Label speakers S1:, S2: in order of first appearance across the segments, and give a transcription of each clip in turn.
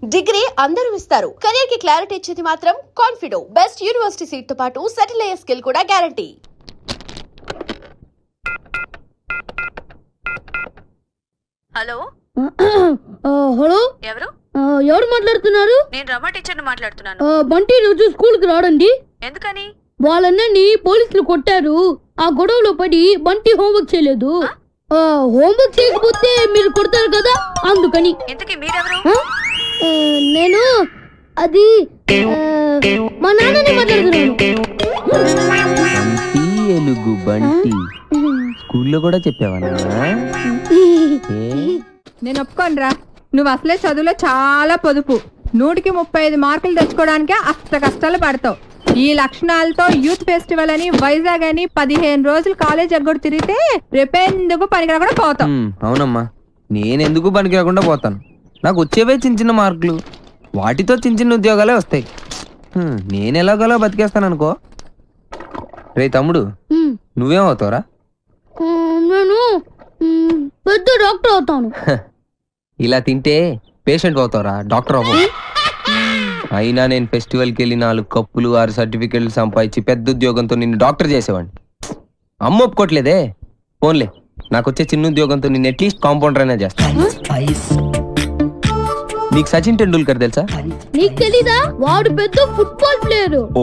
S1: Degree అందరూ ఇస్తారు, career కి క్లారిటీ ఇచ్చేది మాత్రం కాన్ఫిడో. బెస్ట్ యూనివర్సిటీ సీట్ తో పాటు సెటిల్ అయ్యే స్కిల్ కూడా గ్యారంటీ.
S2: హలో
S3: హలో,
S2: ఎవరు?
S3: ఎవరు మాట్లాడుతున్నారు?
S2: నేను రమా టీచర్ని మాట్లాడుతున్నాను.
S3: బంటి రోజు స్కూల్ కి రాడండి.
S2: ఎందుకని?
S3: వాళ్ళని పోలీసులు కొట్టారు. ఆ గొడవలో పడి బంటి హోంవర్క్ చేయలేదు. హోంవర్క్ చేయకపోతే మీరు కొడతారు కదా, అందుకని.
S2: ఇంతకీ మీరెవరు?
S3: నేను అది మా నాన్నని మాట్లాడుతున్నాను.
S4: ఎలుగు బంటి స్కూల్లో కూడా చెప్పావా?
S5: నేను ఒప్పుకోనరా. నువ్వు అసలే చదువులో చాలా పొదుపు. 100కి 35 మార్కులు తెచ్చుకోవడానికే అస్త కష్టాలు పడతావు. ఈ లక్షణాలతో యూత్ ఫెస్టివల్ అని వైజాగ్ అని 15 రోజులు కాలేజ్ ఎగ్గొడు తిరిగితే రేపెందుకు పనికి రాకుండా పోతావు.
S4: అవునమ్మా, నేనెందుకు పనికి రాకుండా పోతాను. నాకు వచ్చేవే చిన్న చిన్న మార్కులు, వాటితో చిన్న చిన్న ఉద్యోగాలే వస్తాయి. నేను ఎలాగోలా బతికేస్తాను అనుకో. రే తమ్ముడు, నువ్వేం అవుతావురా?
S3: నేను పెద్ద డాక్టర్ అవుతాను.
S4: ఇలా తింటే పేషెంట్ అవుతావురా, డాక్టర్ అవ్వవు. అయినా నేను ఫెస్టివల్కి వెళ్ళి 4 కప్పులు 6 సర్టిఫికెట్లు సంపాదించి పెద్ద ఉద్యోగంతో నిన్ను డాక్టర్ చేసేవాడిని. అమ్మ ఒప్పుకోట్లేదే. పోన్లే, నాకు వచ్చే చిన్న ఉద్యోగంతో నిన్ను అట్లీస్ట్ కాంపౌండర్ అయినా చేస్తాను. నీకు సచిన్ టెండూల్కర్ తెలుసా?
S3: నీకు తెలీదా? వాడు పెద్ద ఫుట్బాల్ ప్లేయర్.
S4: ఓ,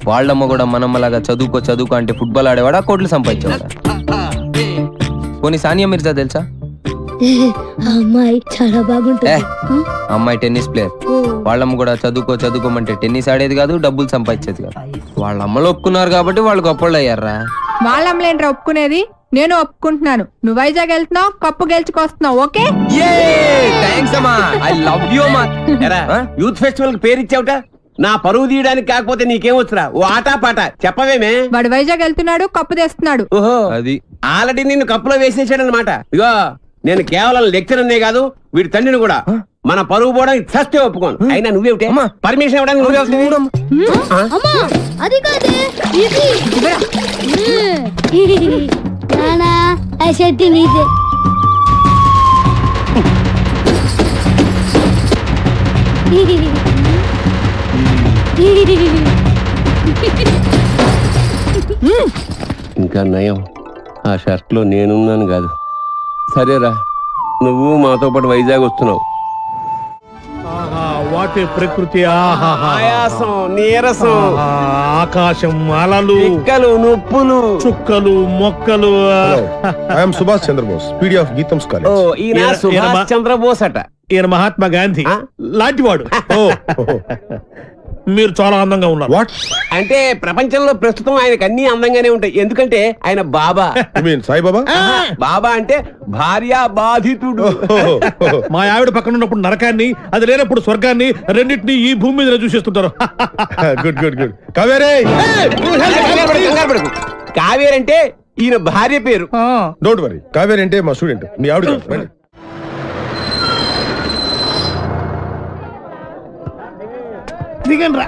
S4: వాళ్ళమ్మ కూడా మనమ్మలాగా చదువుకో అంటే ఫుట్బాల్ ఆడేవాడా, కోట్లు సంపాదించేవాడా? పోనీ సానియా మిర్జా తెలుసా?
S3: అమ్మాయి చాలా బాగుంటుంది.
S4: అమ్మాయి టెన్నిస్ ప్లేయర్. వాళ్ళమ్మ కూడా చదువుకోమంటే టెన్నిస్ ఆడేది కాదు, డబ్బులు సంపాదించేది కాదు. వాళ్ళ అమ్మలు ఒప్పుకున్నారు కాబట్టి వాళ్ళు గొప్పళ్ళు అయ్యారా.
S5: వాళ్ళమ్మలేంట్రా ఒప్పుకునేది? నేను ఒప్పుకుంటున్నాను. నువ్వు వైజాగ్ వెళ్తున్నావు, కప్పు గెలుచుకొస్తున్నావు. ఓకే,
S6: యూత్ ఫెస్టివల్ కి పేరు ఇచ్చావుట. నా పరువు తీయడానికి కాకపోతే నీకేమొచ్చురా? ఓ ఆటా పాట చెప్పవేమే.
S5: వాడు వైజాగ్ వెళ్తున్నాడు, కప్పు తెస్తున్నాడు.
S6: ఓహో,
S4: అది
S6: ఆల్రెడీ నిన్ను కప్పులో వేసేసాడు అనమాట. ఇగో, నేను కేవలం లెక్చరర్నే కాదు, వీడి తండ్రిని కూడా. మన పరువు పోవడానికి చస్తే ఒప్పుకోను. అయినా నువ్వేమిటే పర్మిషన్ ఇవ్వడానికి నువ్వే
S3: అది కాదే, ఇది నానా ఆ షర్ట్ నీదే.
S6: ఇంకా నయం, ఆ షర్ట్ లో నేనున్నాను కాదు. సరేరా, నువ్వు మాతో పాటు వైజాగ్ వస్తున్నావు.
S7: వాటి ప్రకృతి,
S6: ఆయాసం, నీరసం,
S7: ఆకాశం, అలలు,
S6: పిక్కలు, నొప్పులు,
S7: చుక్కలు, మొక్కలు.
S8: I'm Subhash Chandrabose, PD of GITAM's college.
S6: ఈయన సుభాష్ చంద్రబోస్ అట.
S7: ఈయన మహాత్మా గాంధీ లాంటివాడు. మీరు చాలా అందంగా ఉన్నారు.
S8: వాట్
S6: అంటే ప్రపంచంలో ప్రస్తుతం ఆయనకు అన్ని అందంగానే ఉంటాయి. ఎందుకంటే ఆయన బాబా.
S8: సాయిబాబా?
S6: బాబా అంటే భార్యా బాధితుడు.
S7: మా ఆవిడ పక్కన ఉన్నప్పుడు నరకాన్ని, అది లేనప్పుడు స్వర్గాన్ని, రెండింటినీ ఈ భూమి మీద చూసేస్తుంటారు.
S8: Good good good. కావేరే,
S6: కావేరి అంటే ఈయన భార్య పేరు.
S8: డోంట్ వరీ, కావేరి అంటే మా స్టూడెంట్, మీ ఆవిడ కాదు.
S7: దిగండి రా.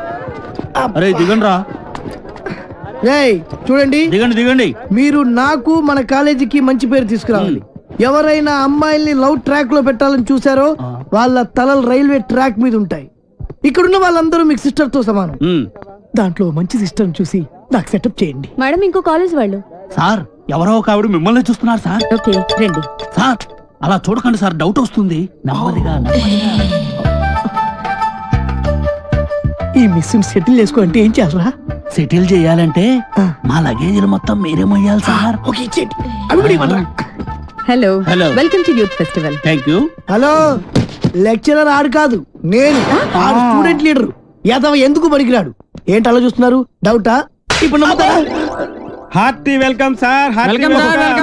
S9: చూడండి,
S7: దిగండి.
S9: మీరు నాకు మన కాలేజీకి మంచి పేరు తీసుకురావాలి. ఎవరైనా అమ్మాయిల్ని లవ్ ట్రాక్ లో పెట్టాలని చూసారో వాళ్ళ తలలు రైల్వే ట్రాక్ మీద ఉంటాయి. ఇక్కడున్న వాళ్ళందరూ మీకు సిస్టర్ తో సమానం. దాంట్లో మంచి సిస్టర్ చూసి నాకు సెటప్ చేయండి.
S5: మేడం, ఇంకో కాలేజ్ వాళ్ళు.
S7: సార్, ఎవరో ఒక ఆవిడ మిమ్మల్ని చూస్తున్నారు సార్.
S5: ఓకే, రండి.
S7: సార్, అలా చూడకండి సార్, డౌట్ వస్తుంది. నెమ్మదిగా.
S9: ఈ మిస్ సెటిల్ చేసుకో అంటే ఏం చేయాలరా?
S7: సెటిల్ చేయాలంటే మా లగేజీలు మొత్తం మీరే మొయ్యాలి సార్.
S9: ఓకే, ఇచ్చేయండి. అవి కూడా ఇవ్వండి.
S5: Hello, welcome to youth festival.
S7: Thank you.
S9: Hello, lecturer ఆడు కాదు, నేను ఆడు స్టూడెంట్ లీడర్. యాదవ ఎందుకు పనికిరాడు? ఏంటి అలా చూస్తున్నారు? డౌటా? ఇప్పుడు నమ్ముతారా?
S7: Hearty welcome sir.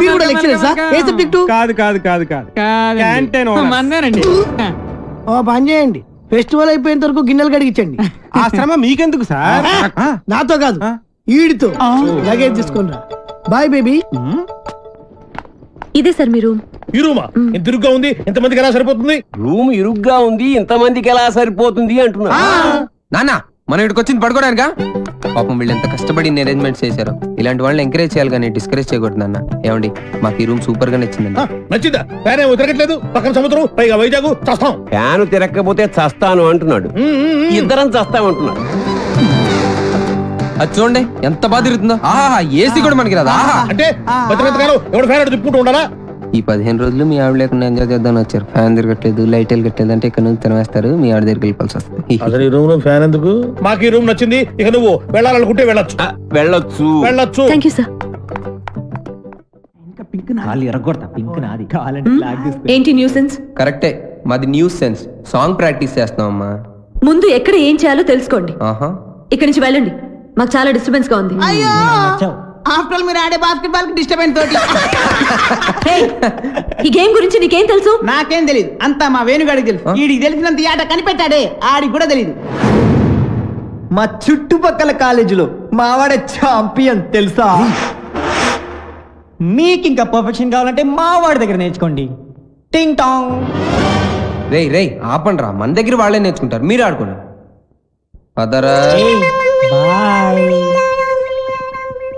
S9: మీరు కూడా లెక్చరర్ సార్? ఏ సబ్జెక్టు?
S7: కాదు. క్యాంటీన్
S9: ఓ పని చేయండి, ఫెస్టివల్ అయిపోయేంత వరకు గిన్నెలు కడిగించండి.
S7: ఆ శ్రమ మీకెందుకు సార్?
S9: నాతో కాదు, ఈడితో. లగేజ్ తీసుకొని రా. Bye baby.
S5: ఇదే సార్ మీ రూమ్.
S7: ఈ రూమా? ఇంత ఇరుగ్గా ఉంది, ఎంతమందికి ఎలా సరిపోతుంది?
S6: రూమ్ ఇరుగ్గా ఉంది, ఇంతమందికి ఎలా సరిపోతుంది అంటున్నా.
S4: నాన్న, మనం ఇక్కడికి వచ్చింది పడుకోవడానికా? పాపం వీళ్ళు ఎంత కష్టపడి అరేంజ్మెంట్స్ చేశారు. ఇలాంటి వాళ్ళని ఎంకరేజ్ చేయాలి కానీ డిస్కరేజ్ చేయకూడదు అన్న. ఏమండి మాకు ఈ రూమ్ సూపర్ గా నచ్చిందండి.
S7: నచ్చిందా? ఫ్యాన్ ఏమో తిరగట్లేదు, పక్కన సముద్రం, పైగా వైజాగ్, చస్తాం.
S6: ఫ్యాను తిరగకపోతే చస్తాను అంటున్నాడు, ఇద్దరం చస్తామంటున్నాడు.
S4: అది చూడండి ఎంత బాగా తిరుగుతుందో. ఆహా ఏసీ కూడా మనకి రాదా? ఆహా
S7: అంటే బతికంతకాలం ఎవడు ఫ్యాన్ తిప్పుకుంటూ ఉండాలా?
S4: ఈ 15 రోజులు మీ ఆవిడ లేకుండా ఎంజాయ్ చేద్దామని వచ్చారు. ఫ్యాన్ తిరగట్లేదు, లైట్ వెళ్ళగట్లేదు అంటే ఇక్కడ నుంచి తినవేస్తారు, మీ ఆవిడ దగ్గరికి వెళ్ళిపోవాల్సి వస్తుంది.
S7: అసలు ఈ రూమ్ లో ఫ్యాన్ ఎందుకు? మాకు ఈ రూమ్ నచ్చింది. ఇక నువ్వు వెళ్ళాలనుకుంటే వెళ్ళొచ్చు.
S6: వెళ్ళొచ్చు.
S7: వెళ్ళొచ్చు.
S2: Thank you sir. ఏంటి న్యూసెన్స్?
S4: కరెక్టే, మాది న్యూస్ సెన్స్. సాంగ్ ప్రాక్టీస్ చేస్తున్నాం అమ్మా.
S2: ముందు ఎక్కడ ఏం చేయాలో తెలుసుకోండి.
S4: ఆహా
S2: ఇక్కడి నుంచి వెళ్ళండి, మాకు చాలా డిస్టర్బెన్స్ గా ఉంది.
S10: ఆఫ్టర్ మీరు ఆడే బాస్కెట్బాల్ కి డిస్టర్బెన్స్ తోటి
S2: Hey, ఈ గేమ్ గురించి నీకేం తెలుసు?
S10: నాకేం తెలియదు, అంతా మా వేణుగాడికి తెలుసు. వీడికి తెలిసినంత ఈ ఆట కనిపెట్టాడే, ఆడికి కూడా తెలియదు.
S11: మా చుట్టుపక్కల కాలేజీలో మావాడ ఛాంపియన్ తెలుసా? మీకు ఇంకా పర్ఫెక్షన్ కావాలంటే మావాడి దగ్గర నేర్చుకోండి. టింగ్ టాంగ్.
S4: రేయ్ రేయ్ ఆపండి రా, మన దగ్గర వాళ్ళే నేర్చుకుంటారు, మీరు ఆడుకోండి. పదరా.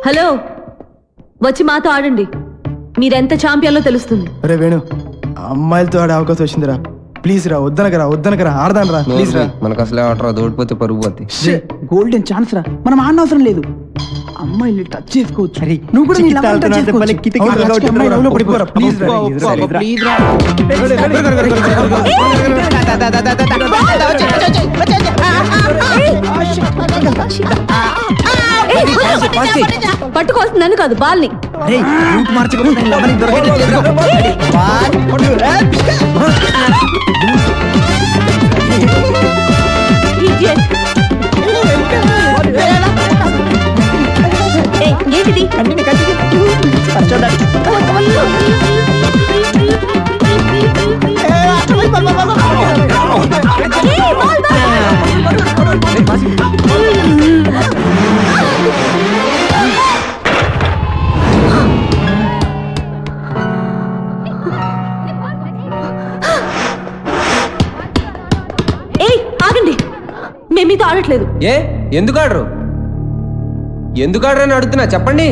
S2: హలో, వచ్చి మాతో ఆడండి. మీరెంత ఛాంపియన్లో తెలుస్తుంది.
S11: అరే వేణు, అమ్మాయిలతో ఆడే అవకాశం వచ్చిందిరా. ప్లీజ్ రా, వద్దనకరా ఆడదాను రా, ప్లీజ్ రా.
S4: మనకు అసలే ఆట రాదు, ఓడిపోతే పరుగు పోద్ది.
S10: గోల్డెన్ ఛాన్స్ రా, మనం ఆడనవసరం అవసరం లేదు. అమ్మాయిలు టచ్ చేసుకోవచ్చు. నువ్వు కూడా నీ లవర్ టచ్ చేసుకోవచ్చు. అమ్మాయి లవ్లో పడిపోరా, ప్లీజ్ రా, ప్లీజ్ రా.
S2: పట్టుకోవాల్సింది నన్ను కాదు, బాల్ని. Idiot. ఏయ్, ఏంటిది? ఏయ్, ఆగండి, మేము మీతో ఆడట్లేదు.
S4: ఏ ఎందుకు ఆడరు? ఎందుకు ఆడరు అని అడుగుతున్నా, చెప్పండి.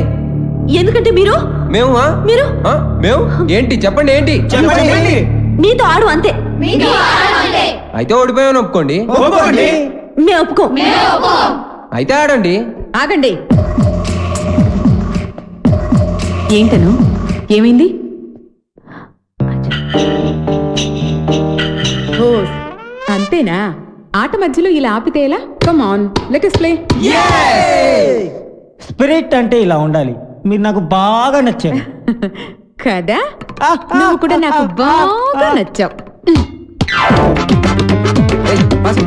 S2: ఎందుకంటే మీరు
S4: మేము మేము ఏంటి చెప్పండి, ఏంటి
S2: మీతో ఆడు అంతే.
S4: అయితే ఓడిపోయామని ఒప్పుకోండి.
S2: మేము ఒప్పుకో.
S4: అయితే ఆడండి.
S2: ఆగండి. ఏంటను, ఏమైంది?
S5: అంతేనా? ఆట మధ్యలో ఇలా ఆపితే ఎలా? Come on, let us play.
S11: Spirit అంటే ఇలా ఉండాలి. మీరు నాకు బాగా నచ్చారు
S5: కదా, నువ్వు కూడా నాకు బాగా నచ్చావు.
S4: ఏయ్, పాస్.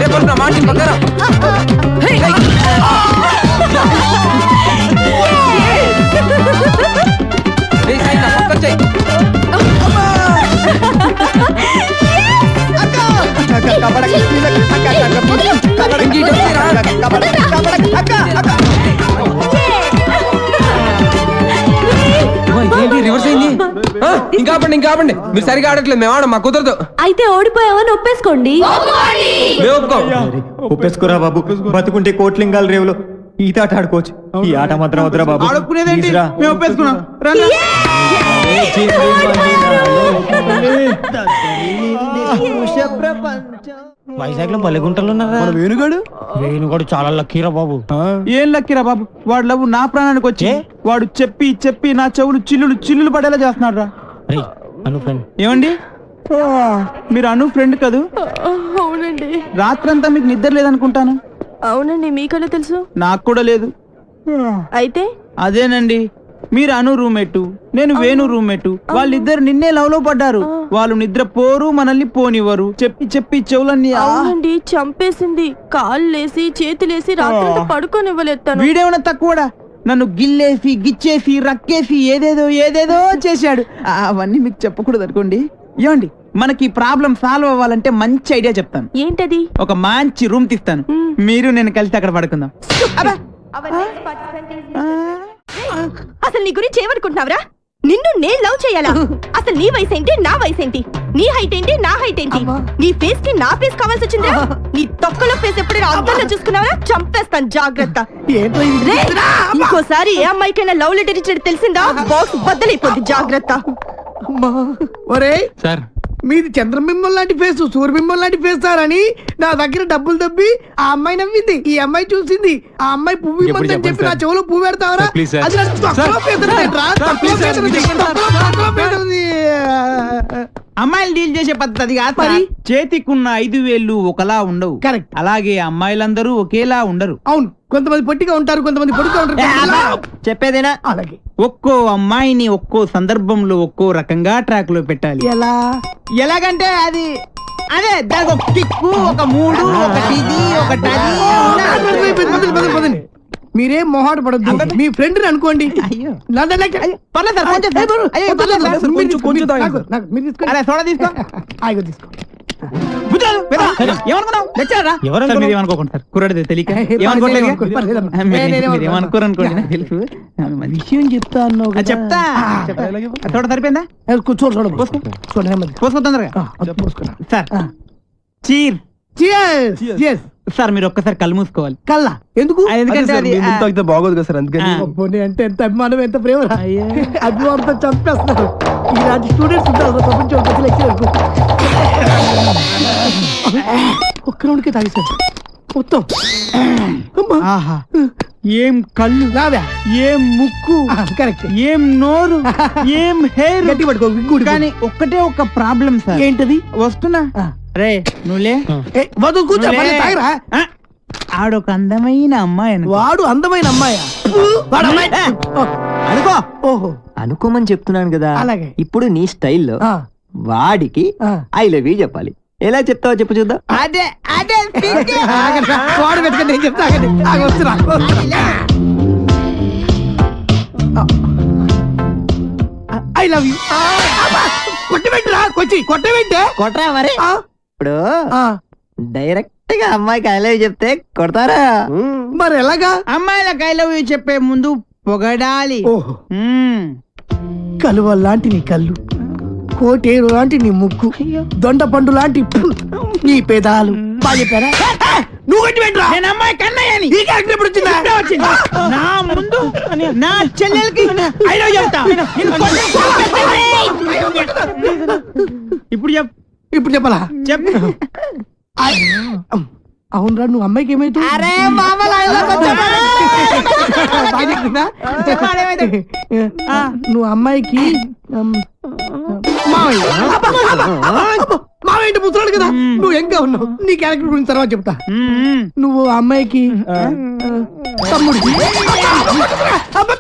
S4: రే, పడుతున్నా, మార్టిన్ పక్కరా. ఏయ్. ఏయ్, సాయి, నా పక్కొచ్చేయ్. రివర్స్ అయింది. ఇంకా ఆపండి, మీరు సరిగా ఆడట్లేదు, మేము ఆడం, మాకు కుదరదు.
S2: అయితే ఓడిపోయావని ఒప్పేసుకోండి.
S4: మేము ఒప్పుకోం.
S11: ఒప్పేసుకోరా బాబు, బతుకుంటే కోట్లింగాల రేవులో ఈత ఆట ఆడుకోవచ్చు. ఈ ఆట మాత్రం వద్దురా బాబు.
S10: ఆడుకునేదేంటి, మేము ఒప్పేసుకున్నాం.
S11: వైజాగ్ లో బలిగుంటలు ఉన్నారా? వేణుగాడు చాలా లక్కీరా బాబు.
S10: ఏం లక్కిరా బాబు, వాడు లవ్ నా ప్రాణానికి వచ్చి వాడు చెప్పి నా చెవులు చిల్లులు పడేలా చేస్తున్నాడు రా. ఏమండి, మీరు అను ఫ్రెండ్ కదూ?
S2: అవునండి.
S10: రాత్రంతా మీకు నిద్ర లేదనుకుంటాను.
S2: అవునండి, మీకన్నా తెలుసు?
S10: నాకు కూడా లేదు.
S2: అయితే
S10: అదేనండి, మీరు అను రూమ్మేట్, నేను వేణు రూమ్మేట్. వాళ్ళిద్దరు నిన్నే లవ్ లో పడ్డారు. వాళ్ళు నిద్ర పోరు, మనల్ని పోనివ్వరు. చెప్పి చెవులన్నీ
S2: అవునండి, చంపేసింది. కాళ్ళేసి చేతులేసి రాత్రి పడుకోనివ్వలేదు.
S10: వీడేమన్నా తక్కువడా? నన్ను గిల్లేసి గిచ్చేసి రక్కేసి ఏదేదో చేశాడు. అవన్నీ మీకు చెప్పకూడదు అనుకోండి. ఏమండి, మనకి ప్రాబ్లం సాల్వ్ అవ్వాలంటే మంచి ఐడియా చెప్తాను.
S2: ఏంటది?
S10: ఒక మంచి రూమ్ తీస్తాను, మీరు నేను కలిసి అక్కడ పడుకుందాం.
S2: అసలు నీ గురించి ఏమనుకుంటున్నావురా? నిన్ను నేను లవ్ చేయాలా? అసలు నీ వయసు ఏంటి, నా వయసు ఏంటి? నీ హైట్ ఏంటి, నా హైట్ ఏంటి? నీ ఫేస్ కి నా ఫేస్ కావాల్సి వచ్చిందా? నీ తొక్కలో ఫేస్ ఎప్పుడైనా అద్దంలో చూసుకున్నావా? చంపేస్తాను, జాగ్రత్త. రే, ఇంకోసారి ఏ అమ్మాయికైనా లవ్ లెటర్ ఇచ్చినట్టు తెలిసిందా బాక్స్ బద్దలైపోద్ది, జాగ్రత్త.
S9: ఒరే
S11: సార్
S9: మీది చంద్రబింబం లాంటి ఫేస్, సూర్యబింబం లాంటి ఫేస్ సార్ అని నా దగ్గర డబ్బులు దబ్బి ఆ అమ్మాయి నవ్వింది, ఈ అమ్మాయి చూసింది, ఆ అమ్మాయి పువ్వు ఇవ్వమని చెప్పి నా చెవులో పువ్వు పెడతావరా? అది నాకు తొక్కలో పేదలేదురా, తొక్కలో పేదలది, తొక్కలో పేదలది.
S10: అమ్మాయిలు డీల్ చేసే పద్ధతి కాదు మరి. చేతికున్న 5 వేళ్ళు ఒకలా ఉండవు.
S9: కరెక్ట్.
S10: అలాగే అమ్మాయిలందరూ ఒకేలా ఉండరు.
S9: అవును, కొంతమంది పొట్టిగా ఉంటారు, కొంతమంది పొడుగా ఉంటారు.
S10: చెప్పేదేనా?
S9: అలాగే
S10: ఒక్కో అమ్మాయిని ఒక్కో సందర్భంలో ఒక్కో రకంగా ట్రాక్ లో పెట్టాలి.
S9: ఎలా?
S10: ఎలాగంటే అది అదే దానికి ఒక కిక్కు, ఒక మూడు, ఒకటి ఇది, ఒకటి అది.
S9: మీరేం మొహాట పడద్దు, మీ ఫ్రెండ్ అనుకోండి.
S10: అయ్యో
S9: పర్లేదు సార్, కొంచెం
S10: అరే సోడా తీసుకో.
S9: ఆగో తీసుకో.
S10: ఏమనుకున్నావు? ఏమనుకోకుండా సార్, కుర్రాడితే తెలియక ఏమనుకోరనుకోండి. తెలుసు
S9: విషయం చెప్తా అన్నావు కదా.
S10: చెప్తా. సోడా సరిపోయిందా?
S9: కూర్చోడు చూడ పోసుకో
S10: పోసుకో తొందరగా సార్. Cheer sir. మీరు ఒక్కసారి కళ్ళు మూసుకోవాలి.
S9: కల్లా ఎందుకు?
S10: ఎందుకంటే అది
S11: బాగోదు కదా సార్, అందుకని.
S9: అబ్బోని అంటే ఎంత అభిమానం, ఎంత ప్రేమ. అభిమానంతో చంపేస్తున్నారు. ఇలాంటి స్టూడెంట్స్ ఉంటారు ప్రపంచం లెక్చరర్కు. ఒక్క రౌండ్కే తాగేశారు మొత్తం.
S10: ఆహా, ఏం కళ్ళు,
S9: రావా?
S10: ఏం ముక్కు,
S9: కరెక్ట్.
S10: ఏం నోరు, ఏం హెయిర్.
S9: గట్టి పట్టుకో.
S10: కానీ ఒక్కటే ఒక ప్రాబ్లం సార్.
S9: ఏంటది?
S10: వస్తున్నా. రే నువ్వులే,
S9: వద్దు కూర్చో. తాగరా?
S10: ఆడొక అందమైన అమ్మాయి.
S9: వాడు అందమైన అమ్మాయా?
S10: అనుకో.
S9: ఓహో,
S11: అనుకోమని చెప్తున్నాను కదా.
S9: అలాగే.
S11: ఇప్పుడు నీ స్టైల్లో వాడికి ఐ లవ్ యూ చెప్పాలి. ఎలా చెప్తావో చెప్పు చూద్దాం.
S10: అదే అదే
S9: వాడు పెట్టుకుని నేను చెప్తా. వస్తున్నా. I love you. కొట్టబెట్టరా, కొట్టబెట్టే
S11: కొట్టరా మరి. ఇప్పుడు డైరెక్ట్ గా అమ్మాయికి ఐ లవ్ యూ చెప్తే కొడతారా?
S9: మరి ఎలాగా?
S10: అమ్మాయిలకు ఐ లవ్ యూ చెప్పే ముందు పొగడాలి.
S9: ఓహో, కలువ లాంటి నీ కళ్ళు, కోటేరు లాంటి నీ ముక్కు, దొండ పండు లాంటి నీ పేదాలు. బాగా చెప్పారా? నువ్వు కట్టి పెట్టరా.
S10: నేను అమ్మాయి కన్నయ్యని.
S9: ఈ క్యారెక్టర్ ఎప్పుడు వచ్చిందా?
S10: నా ముందు నా చెల్లెలకి ఐ లవ్ చెప్తా. ఇప్పుడు
S9: ఇప్పుడు చెప్పాలా?
S10: చెప్పు.
S9: అవునరా, నువ్వు అమ్మాయికి ఏమైతే నువ్వు అమ్మాయికి మావేంటి ముసలాడు కదా, నువ్వు ఎంగా ఉన్నావు. నీ క్యారెక్టర్ గురించి తర్వాత చెప్తా. నువ్వు అమ్మాయికి తమ్ముడికి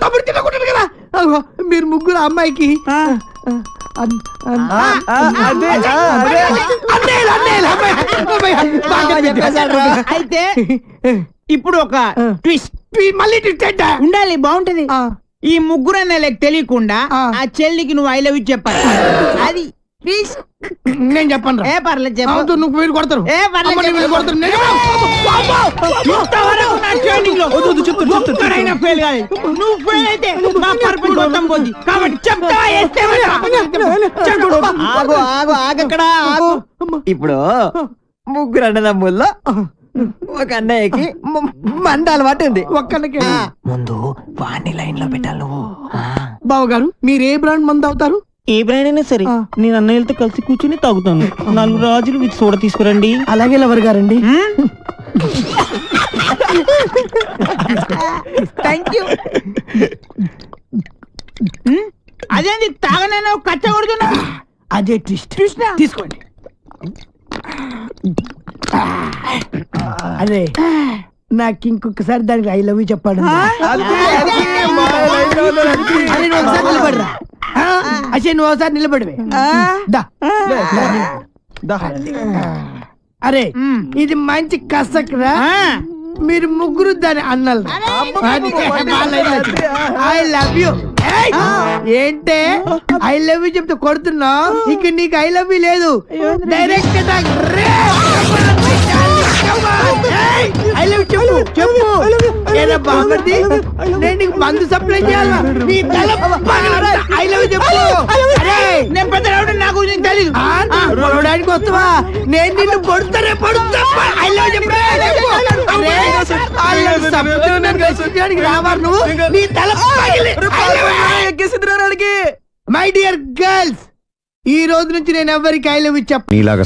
S9: తమ్ముడు తినకుంటాడు కదా. మీరు ముగ్గురు అమ్మాయికి
S10: అయితే ఇప్పుడు ఒక ట్విస్ట్. మళ్ళీ ట్విస్ట్ ఉండాలి, బాగుంటది. ఈ ముగ్గురు అన్నలకు తెలియకుండా ఆ చెల్లికి నువ్వు ఐ లవ్ యూ చెప్పాలి. అది
S9: నేను చెప్పను.
S10: ఏ పర్లేదు చెప్పు.
S9: నువ్వు మీరు కొడతారు.
S10: ఏ పర్లేదు
S9: కొడతారు.
S10: నువ్వు ఫెయిల్ అయితే మా పర్పస్ మొత్తం పోద్ది. కాబట్టి చెప్తావా?
S11: ఆగు ఆగు ఆగక్కడ ఆగు. ఇప్పుడు ముగ్గురు అన్నదమ్ముల్లో ఒక అన్నయ్యకి మంద అలవాటు ఉంది.
S9: ఒక్కళ్ళకి
S11: ముందు వాణ్ణి లైన్ లో పెట్టాలి నువ్వు.
S9: బావగారు, మీరు ఏ బ్రాండ్ మందు అవుతారు?
S12: ఏ బ్రాండ్ అయినా సరే నేను అన్నయ్యలతో కలిసి కూర్చుని తాగుతాను. 4 రాజులు విత్ సోడా తీసుకురండి.
S9: అలాగే లవర్ గారండి.
S10: Thank you. అదేంటి తాగనైనా కచ్చ కొడుతున్నా?
S9: అదే ట్విస్ట్. తీసుకోండి. అదే నాకు ఇంకొకసారి దానికి ఐ లవ్ యూ చెప్పాడు. అసలు నువ్వు ఒకసారి నిలబడివే. అరే ఇది మంచి కసక్రా. మీరు ముగ్గురు దాని అన్నలు. I love you. ఏంటే ఐ లవ్ యూ చెప్తే కొడుతున్నావు? ఇక నీకు ఐ లవ్ యూ లేదు. డైరెక్ట్ ఐ లవ్ చెప్పు చెప్పు ఏరా బామ్మర్ది నేను నీకు మందు సప్లై చేయాలా నీ తల ఐ లవ్ చెప్పు అరే
S10: నేను పెద్ద రౌడీని, నాకు నీకు తెలీదు.
S9: పొడవడానికి వస్తావా నేను నిన్ను పొడుతానే పొడుతా ఐ లవ్ చెప్పు రావాలి నువ్వు నీ తల మై డియర్ గర్ల్స్ ఈ రోజు నుంచి నేను ఎవరికి ఐ లవ్ చెప్పు.
S8: నీలాగా